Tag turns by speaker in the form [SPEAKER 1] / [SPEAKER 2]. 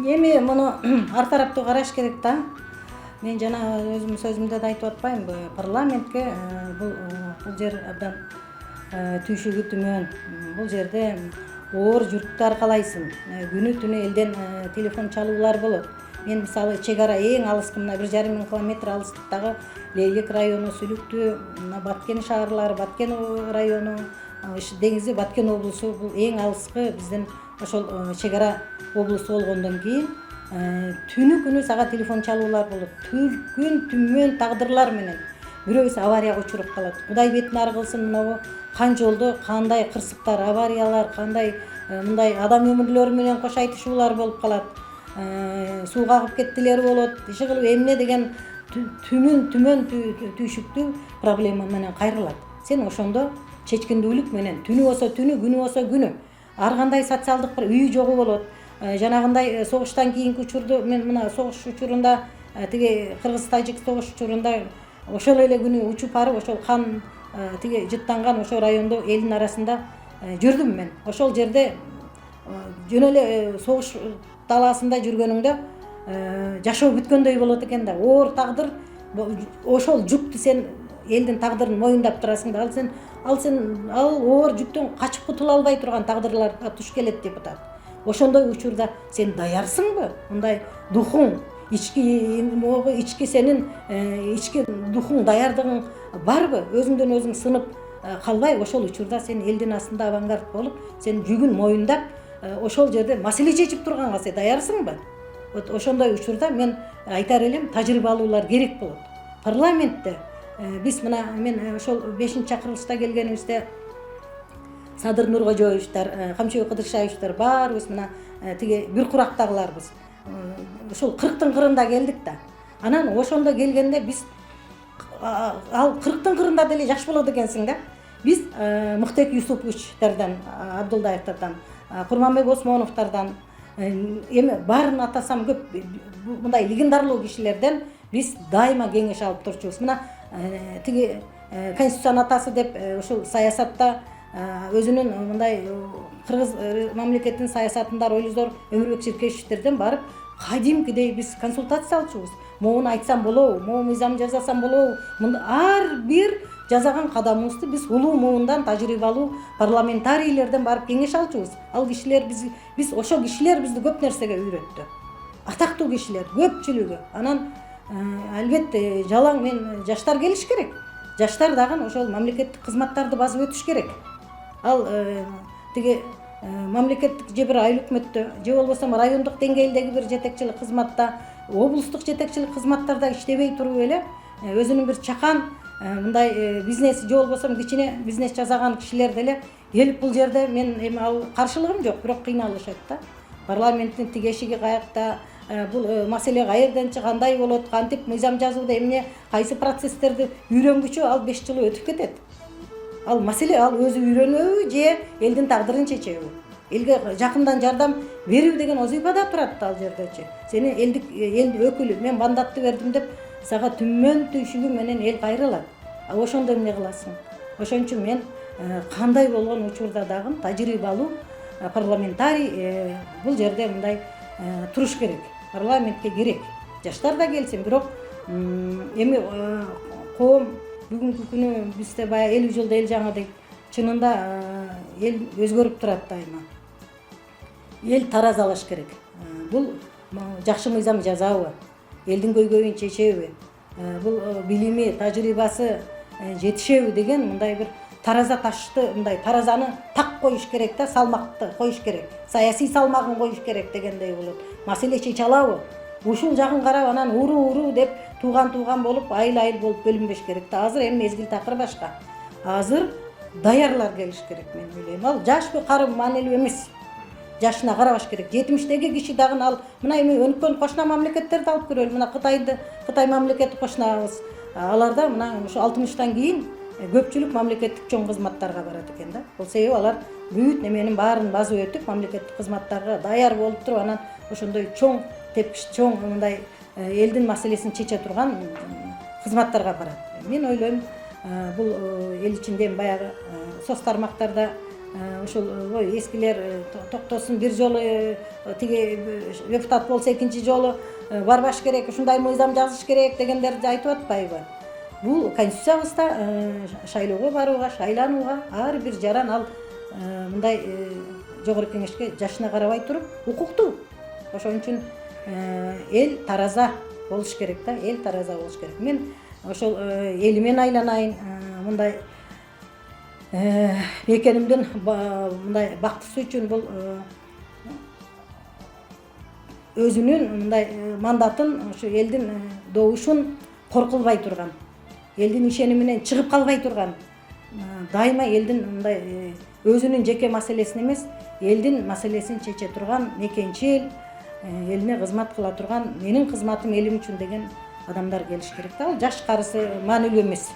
[SPEAKER 1] Эми муну ар тараптуу караш керек да. Мен жана өзүмдүн сөзүмдө да айтып атпаймынбы, парламентке бул жер абдан түйшүгү түмөн. Бул жерде оор жүрүктү аркалайсың. Күнү түнү элден телефон чалуулар болот. Мен мисалы чек ара эң алыскы мына 1,5 километр алыстыктагы Лейлек району, Сүлүктүү, мына Баткен шаарлары, Баткен району, деңизи Баткен облусу бул эң алыскы биздин ошол чек ара облусу болгондон кийин түнү күнү сага телефон чалуулар болот. Күн түмөн тагдырлар менен бирөөбүз аварияга учуруп калат. Кудай бетин ары кылсын, мынабу кан жолдо кандай кырсыктар, авариялар, кандай мындай адам өмүрлөрү менен кош айтышуулар болуп калат. Суу кагып кеттилер болот. Иши кылып эмне деген түмөн түйшүктүү проблема менен кайрылат. Сен ошондо чечкиндүүлүк менен түнү болсо түнү, күнү болсо күнү. Ар кандай социалдык бір үй жогу болот. Жанагындай согуштан кийинки учурду мен мына согуш учурунда тиги кыргыз-тажик согуш учурунда ошол эле күнү учуп барып ошол кан тиги жыттанган ошол райондо элдин арасында жүрдүм мен. Ошол жерде жөн эле согуш талаасында жүргөнүңдө жашоо бүткөндөй болот экен да. Оор тагдыр ошол жүктү сен элдин тагдырын моюндап турасың да. Ал оор жүктөн качып кутула албай турган тагдырларга туш келет деп атат. Ошондой учурда сен даярсыңбы? Мындай духуң, ички сенин ички духуң, даярдыгың барбы? Өзүңдөн өзүң сынып калбай, ошол учурда сен элдин астында авангард болуп, сен жүгүн моюндап, ошол жерде маселе чечип турганга сен даярсыңбы? Вот ошондой учурда мен айтар элем, тажрыйбалуулар керек болот. Парламентте биз мына мен ошол 5-чакырылышта келгенибизде Садыр Нуркожоевичтер, Камчыбек Кыдыршаевичтер баарыбыз мына тиги бир курактагыларбыз. Ошол 40-тын кырында келдик да. Анан ошондо келгенде биз ал 40-тын кырында деле жакшы болот экенсиң да. Биз Мыктык Юсуповичтерден, Абдулдаевтерден, Курманбек Осмоновтордон эми баарын атасам көп мындай легендарлуу кишилерден биз дайыма кеңеш алып турчубуз. Мына тиги Конституциянын атасы деп ошол саясатта өзүнүн мындай кыргыз мамлекетинин саясатында ролу зор Өмүрбек Ширкешевтерден барып кадимкидей биз консультация алчубуз. Могуну айтсам болобу, могу мыйзам жасасам болобу? Ар бир жасаган кадамыбызды биз улуу муундан тажрыйбалуу парламентарийлерден барып кеңеш алчубуз. Ал кишилер биз ошол кишилер бизди көп нерсеге үйрөттү. Атактуу кишилер көпчүлүгү. Анан албетте жалаң мен жаштар келиш керек. Жаштар дагы ошол мамлекеттик кызматтарды басып өтүш керек. Ал тиги мамлекеттик же бир айыл өкмөттө, же болбосо райондук деңгээлдеги бир жетекчилик кызматта, облустук жетекчилик кызматтарда иштебей туруп эле өзүнүн бир чакан мындай бизнес же болбосо кичине бизнес жасаган кишилер деле келип бул жерде мен эми ал каршылыгым жок, бирок кыйналышат да. Парламенттин тиги эшиги каякта, бул маселе каерден кандай болот, кантип мыйзам жазууда эмне, кайсы процесстерди үйрөнгүчө ал 5 жыл өтүп кетет. Ал маселе ал өзү үйрөнөбү же элдин тагдырын чечеби? Элге жакындан жардам берүү деген озуйбада турат ал жердечи. Сени эл өкүлү мен мандатты бердим деп сага түмөн түйшүгү менен эл кайрылат. Ошондо эмне кыласың? Ошон үчүн мен кандай болгон учурда дагы тажрыйбалуу парламентарий бул жерде мындай туруш керек. Парламентке керек. Жаштар да келсин, бирок эми коом бүгүнкү күнү бизде баягы 50 жылда эл жаңы дейт. Чынында эл өзгөрүп турат дайыма. Эл таразалаш керек. Бул жакшы мыйзам жазабы? Элдин көйгөйүн чечеби? Бул билими, тажрыйбасы жетишеби деген мындай бир тараза ташты, мындай таразаны так коюш керек да, салмакты коюш керек. Саясий салмагын коюш керек дегендей болот. Маселе чече алабы? Ушул жагын карап анан уру деп туган болуп, айыл болуп бөлүнбеш керек да. Азыр эми мезгил такыр башка. Азыр даярлар келиш керек мен ойлойм. Ал жашпы кары маанилүү эмес. Жашына карабаш керек. 70-теги киши дагы ал мына эми өнүккөн кошуна мамлекеттерди алып көрөлү. Мына Кытай мамлекети кошунабыз. Аларда мына ушу 60-тан кийин көпчүлүк мамлекеттик чоң кызматтарга барат экен да. Бул себеби алар бүт неменин баарын басып өтүп мамлекеттик кызматтарга даяр болуп туруп анан ошондой чоң тепкич чоң мындай элдин маселесин чече турган кызматтарга барат. Мен ойлойм бул эл ичинде баягы соц тармактарда ошол ой эскилер токтосун бир жолу тиги депутат болсо экинчи жолу барбаш керек, ушундай мыйзам жазыш керек дегендерди айтып атпайбы? Бул конституциябызда шайлоого барууга, шайланууга ар бир жаран ал мындай жогорку кеңешке жашына карабай туруп укуктуу. Ошон үчүн эл тараза болуш керек да, эл тараза болуш керек. Мен ошол элимен айланайын, мындай мекенимдин мындай бактысы үчүн бул өзүнүн мындай мандатын ошо элдин добушун кор кылбай турган, элдин ишениминен чыгып калбай турган, дайыма элдин мындай өзүнүн жеке маселесин эмес, элдин маселесин чече турган мекенчил, элине кызмат кыла турган, менин кызматым элим үчүн деген адамдар келиш керек да. Ал жаш карысы маанилүү эмес.